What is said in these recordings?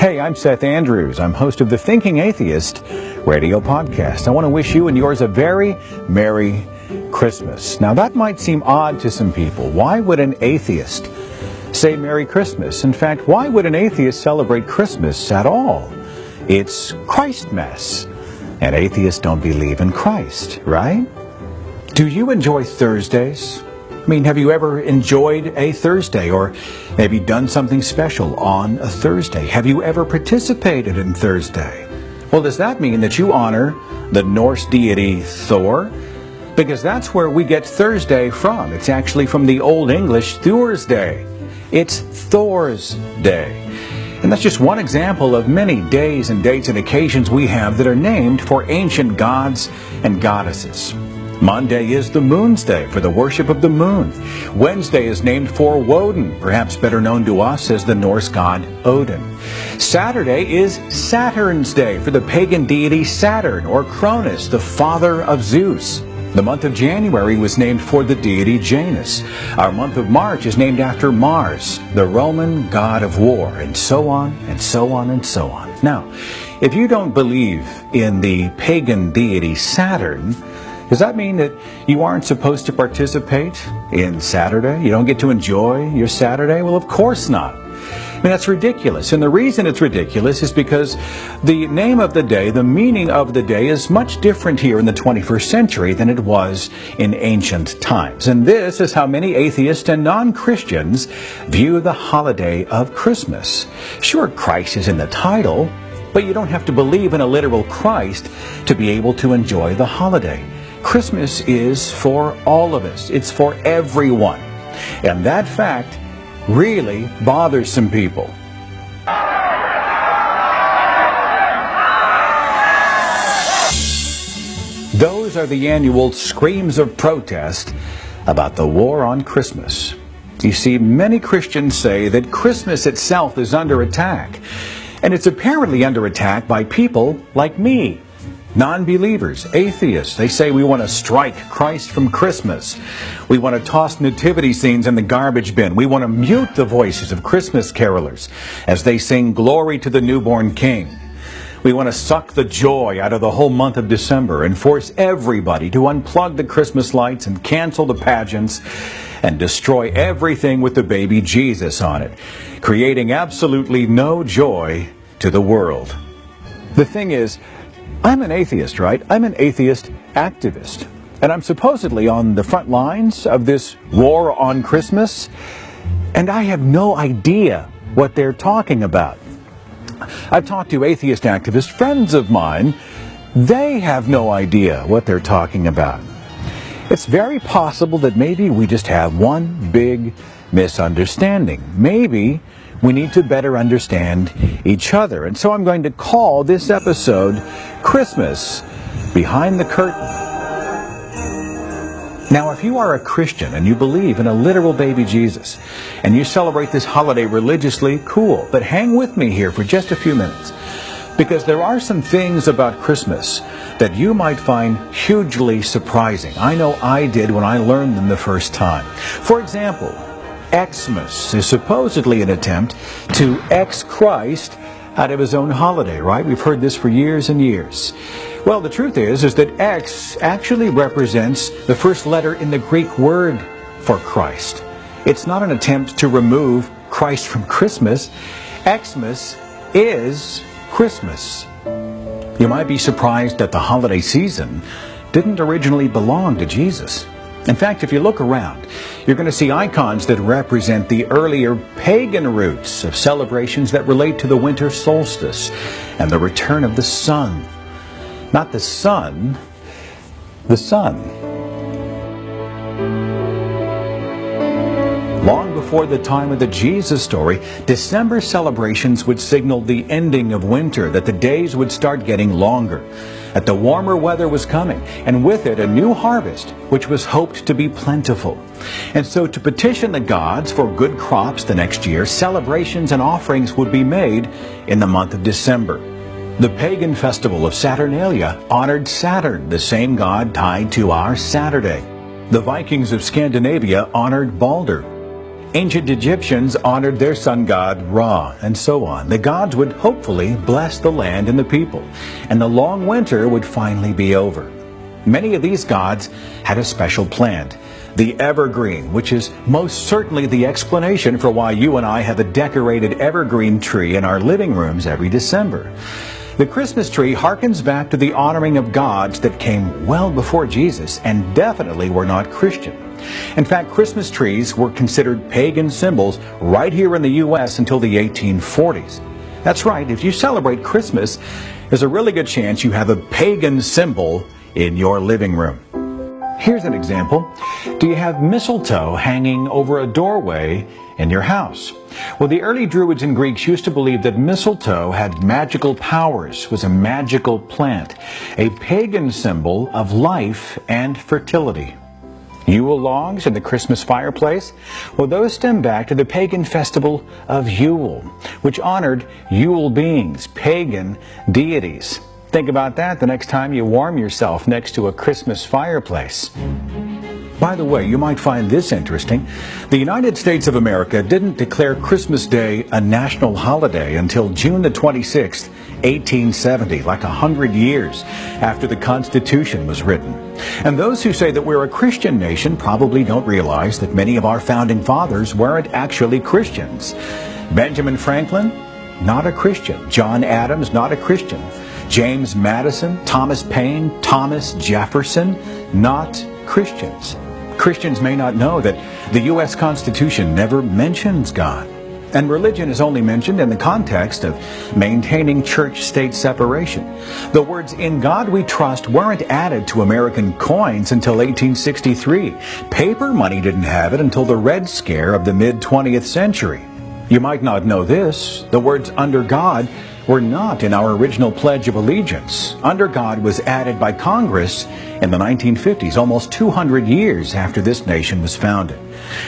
Hey, I'm Seth Andrews. I'm host of the Thinking Atheist radio podcast. I want to wish you and yours a very Merry Christmas. Now, that might seem odd to some people. Why would an atheist say Merry Christmas? In fact, why would an atheist celebrate Christmas at all? It's Christmas, and atheists don't believe in Christ, right? Do you enjoy Thursdays? I mean, have you ever enjoyed a Thursday or maybe done something special on a Thursday? Have you ever participated in Thursday? Well, does that mean that you honor the Norse deity Thor? Because that's where we get Thursday from. It's actually from the Old English Thursday. It's Thor's Day. And that's just one example of many days and dates and occasions we have that are named for ancient gods and goddesses. Monday is the Moon's Day for the worship of the moon. Wednesday is named for Woden, perhaps better known to us as the Norse god Odin. Saturday is Saturn's Day for the pagan deity Saturn, or Cronus, the father of Zeus. The month of January was named for the deity Janus. Our month of March is named after Mars, the Roman god of war, and so on and so on and so on. Now, if you don't believe in the pagan deity Saturn, does that mean that you aren't supposed to participate in Saturday? You don't get to enjoy your Saturday? Well, of course not. I mean, that's ridiculous. And the reason it's ridiculous is because the name of the day, the meaning of the day, is much different here in the 21st century than it was in ancient times. And this is how many atheists and non-Christians view the holiday of Christmas. Sure, Christ is in the title, but you don't have to believe in a literal Christ to be able to enjoy the holiday. Christmas is for all of us. It's for everyone. And that fact really bothers some people. Those are the annual screams of protest about the war on Christmas. You see, many Christians say that Christmas itself is under attack. And it's apparently under attack by people like me. Non-believers, atheists, they say we want to strike Christ from Christmas. We want to toss nativity scenes in the garbage bin. We want to mute the voices of Christmas carolers as they sing glory to the newborn King. We want to suck the joy out of the whole month of December and force everybody to unplug the Christmas lights and cancel the pageants and destroy everything with the baby Jesus on it, creating absolutely no joy to the world. The thing is, I'm an atheist, right? I'm an atheist activist. And I'm supposedly on the front lines of this war on Christmas. And I have no idea what they're talking about. I've talked to atheist activist friends of mine. They have no idea what they're talking about. It's very possible that maybe we just have one big misunderstanding. Maybe we need to better understand each other. And so I'm going to call this episode Christmas Behind the Curtain. Now, if you are a Christian and you believe in a literal baby Jesus and you celebrate this holiday religiously, cool. But hang with me here for just a few minutes, because there are some things about Christmas that you might find hugely surprising. I know I did when I learned them the first time. For example, Xmas is supposedly an attempt to X Christ out of his own holiday, right? We've heard this for years and years. Well, the truth is that X actually represents the first letter in the Greek word for Christ. It's not an attempt to remove Christ from Christmas. Xmas is Christmas. You might be surprised that the holiday season didn't originally belong to Jesus. In fact, if you look around, you're going to see icons that represent the earlier pagan roots of celebrations that relate to the winter solstice and the return of the sun. Not the sun, the sun. Long before the time of the Jesus story, December celebrations would signal the ending of winter, that the days would start getting longer, that the warmer weather was coming, and with it a new harvest, which was hoped to be plentiful. And so to petition the gods for good crops the next year, celebrations and offerings would be made in the month of December. The pagan festival of Saturnalia honored Saturn, the same god tied to our Saturday. The Vikings of Scandinavia honored Balder. Ancient Egyptians honored their sun god Ra, and so on. The gods would hopefully bless the land and the people, and the long winter would finally be over. Many of these gods had a special plant, the evergreen, which is most certainly the explanation for why you and I have a decorated evergreen tree in our living rooms every December. The Christmas tree harkens back to the honoring of gods that came well before Jesus and definitely were not Christian. In fact, Christmas trees were considered pagan symbols right here in the U.S. until the 1840s. That's right, if you celebrate Christmas, there's a really good chance you have a pagan symbol in your living room. Here's an example. Do you have mistletoe hanging over a doorway in your house? Well, the early Druids and Greeks used to believe that mistletoe had magical powers, was a magical plant, a pagan symbol of life and fertility. Yule logs in the Christmas fireplace? Well, those stem back to the pagan festival of Yule, which honored Yule beings, pagan deities. Think about that the next time you warm yourself next to a Christmas fireplace. By the way, you might find this interesting. The United States of America didn't declare Christmas Day a national holiday until June the 26th, 1870, like 100 years after the Constitution was written. And those who say that we're a Christian nation probably don't realize that many of our founding fathers weren't actually Christians. Benjamin Franklin, not a Christian. John Adams, not a Christian. James Madison, Thomas Paine, Thomas Jefferson, not Christians. Christians may not know that the U.S. Constitution never mentions God. And religion is only mentioned in the context of maintaining church-state separation. The words "in God we trust" weren't added to American coins until 1863. Paper money didn't have it until the Red Scare of the mid-20th century. You might not know this. The words "under God" were not in our original Pledge of Allegiance. Under God was added by Congress in the 1950s, almost 200 years after this nation was founded.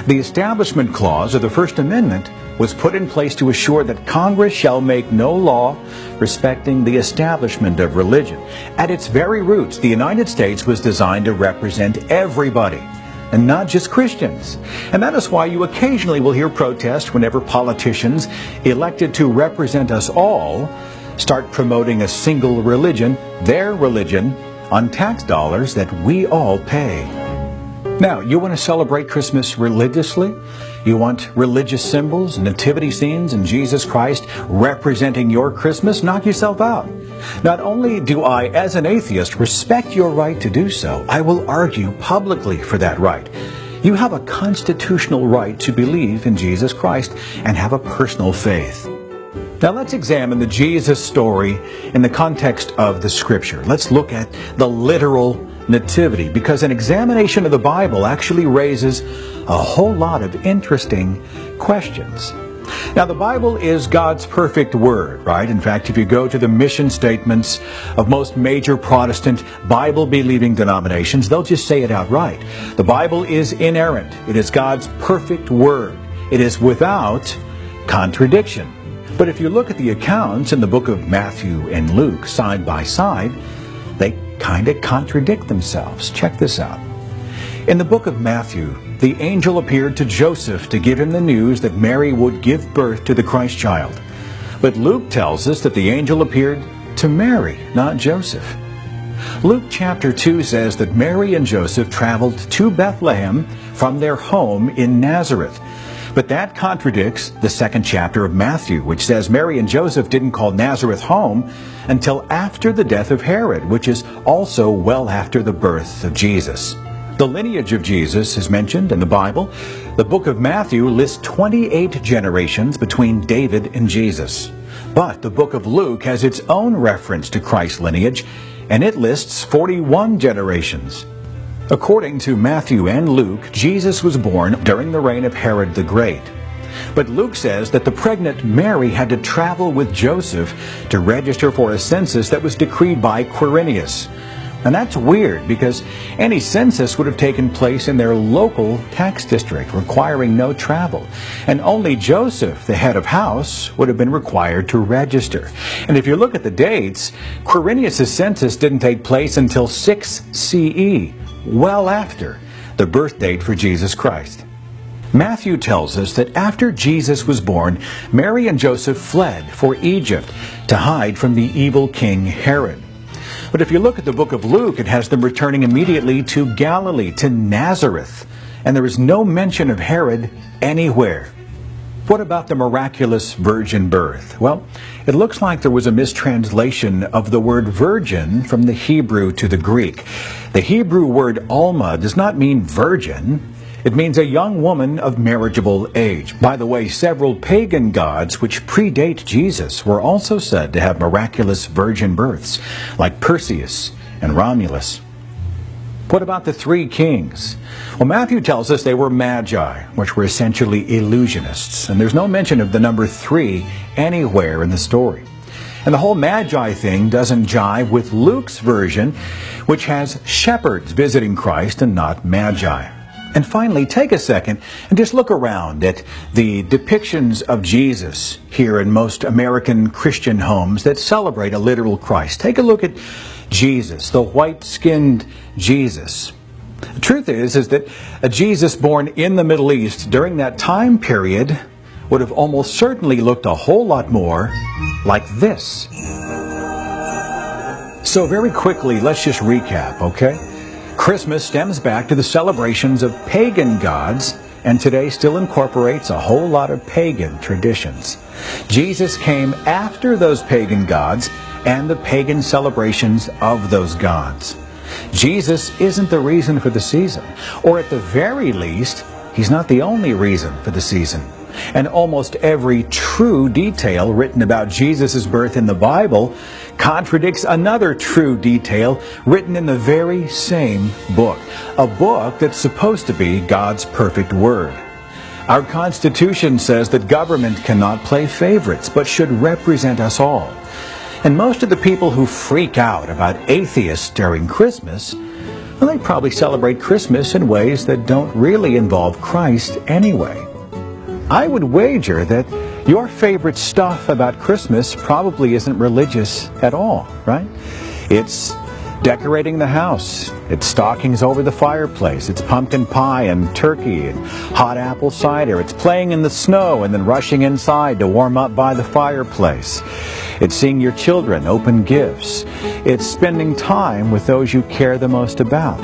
The Establishment Clause of the First Amendment was put in place to assure that Congress shall make no law respecting the establishment of religion. At its very roots, the United States was designed to represent everybody, and not just Christians. And that is why you occasionally will hear protests whenever politicians elected to represent us all start promoting a single religion, their religion, on tax dollars that we all pay. Now, you want to celebrate Christmas religiously? You want religious symbols, nativity scenes, and Jesus Christ representing your Christmas? Knock yourself out. Not only do I, as an atheist, respect your right to do so, I will argue publicly for that right. You have a constitutional right to believe in Jesus Christ and have a personal faith. Now let's examine the Jesus story in the context of the Scripture. Let's look at the literal nativity, because an examination of the Bible actually raises a whole lot of interesting questions. Now, the Bible is God's perfect word, right? In fact, if you go to the mission statements of most major Protestant Bible-believing denominations, they'll just say it outright. The Bible is inerrant. It is God's perfect word. It is without contradiction. But if you look at the accounts in the book of Matthew and Luke side by side, they kind of contradict themselves. Check this out. In the book of Matthew, the angel appeared to Joseph to give him the news that Mary would give birth to the Christ child. But Luke tells us that the angel appeared to Mary, not Joseph. Luke chapter 2 says that Mary and Joseph traveled to Bethlehem from their home in Nazareth. But that contradicts the second chapter of Matthew, which says Mary and Joseph didn't call Nazareth home until after the death of Herod, which is also well after the birth of Jesus. The lineage of Jesus is mentioned in the Bible. The book of Matthew lists 28 generations between David and Jesus. But the book of Luke has its own reference to Christ's lineage, and it lists 41 generations. According to Matthew and Luke, Jesus was born during the reign of Herod the Great. But Luke says that the pregnant Mary had to travel with Joseph to register for a census that was decreed by Quirinius. And that's weird, because any census would have taken place in their local tax district, requiring no travel. And only Joseph, the head of house, would have been required to register. And if you look at the dates, Quirinius' census didn't take place until 6 CE, well after the birth date for Jesus Christ. Matthew tells us that after Jesus was born, Mary and Joseph fled for Egypt to hide from the evil king Herod. But if you look at the book of Luke, it has them returning immediately to Galilee, to Nazareth. And there is no mention of Herod anywhere. What about the miraculous virgin birth? Well, it looks like there was a mistranslation of the word virgin from the Hebrew to the Greek. The Hebrew word alma does not mean virgin. It means a young woman of marriageable age. By the way, several pagan gods which predate Jesus were also said to have miraculous virgin births, like Perseus and Romulus. What about the three kings? Well, Matthew tells us they were magi, which were essentially illusionists, and there's no mention of the number 3 anywhere in the story. And the whole magi thing doesn't jive with Luke's version, which has shepherds visiting Christ and not magi. And finally, take a second and just look around at the depictions of Jesus here in most American Christian homes that celebrate a literal Christ. Take a look at Jesus, the white-skinned Jesus. The truth is that a Jesus born in the Middle East during that time period would have almost certainly looked a whole lot more like this. So very quickly, let's just recap, okay? Christmas stems back to the celebrations of pagan gods, and today still incorporates a whole lot of pagan traditions. Jesus came after those pagan gods and the pagan celebrations of those gods. Jesus isn't the reason for the season, or at the very least, he's not the only reason for the season. And almost every true detail written about Jesus' birth in the Bible contradicts another true detail written in the very same book, a book that's supposed to be God's perfect word. Our Constitution says that government cannot play favorites, but should represent us all. And most of the people who freak out about atheists during Christmas, well, they probably celebrate Christmas in ways that don't really involve Christ anyway. I would wager that your favorite stuff about Christmas probably isn't religious at all, right? It's decorating the house, it's stockings over the fireplace, it's pumpkin pie and turkey and hot apple cider, it's playing in the snow and then rushing inside to warm up by the fireplace. It's seeing your children open gifts. It's spending time with those you care the most about.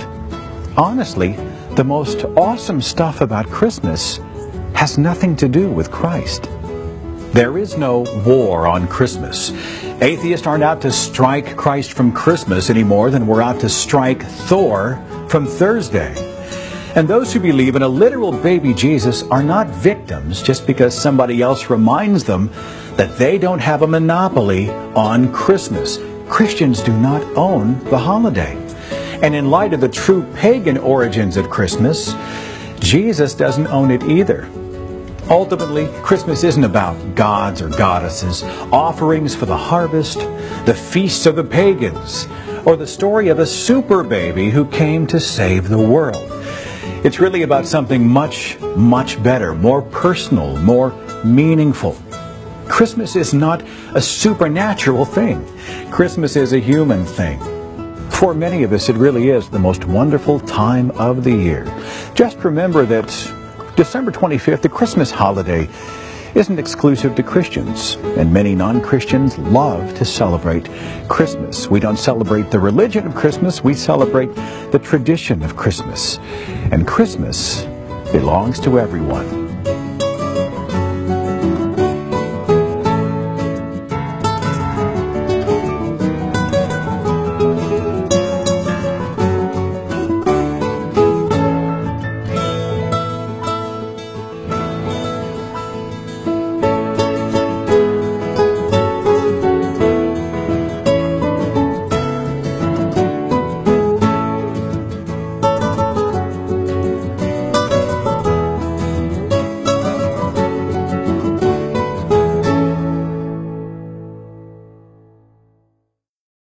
Honestly, the most awesome stuff about Christmas has nothing to do with Christ. There is no war on Christmas. Atheists aren't out to strike Christ from Christmas any more than we're out to strike Thor from Thursday. And those who believe in a literal baby Jesus are not victims just because somebody else reminds them that they don't have a monopoly on Christmas. Christians do not own the holiday. And in light of the true pagan origins of Christmas, Jesus doesn't own it either. Ultimately, Christmas isn't about gods or goddesses, offerings for the harvest, the feasts of the pagans, or the story of a super baby who came to save the world. It's really about something much, much better, more personal, more meaningful. Christmas is not a supernatural thing. Christmas is a human thing. For many of us, it really is the most wonderful time of the year. Just remember that December 25th, the Christmas holiday, isn't exclusive to Christians, and many non-Christians love to celebrate Christmas. We don't celebrate the religion of Christmas, we celebrate the tradition of Christmas. And Christmas belongs to everyone.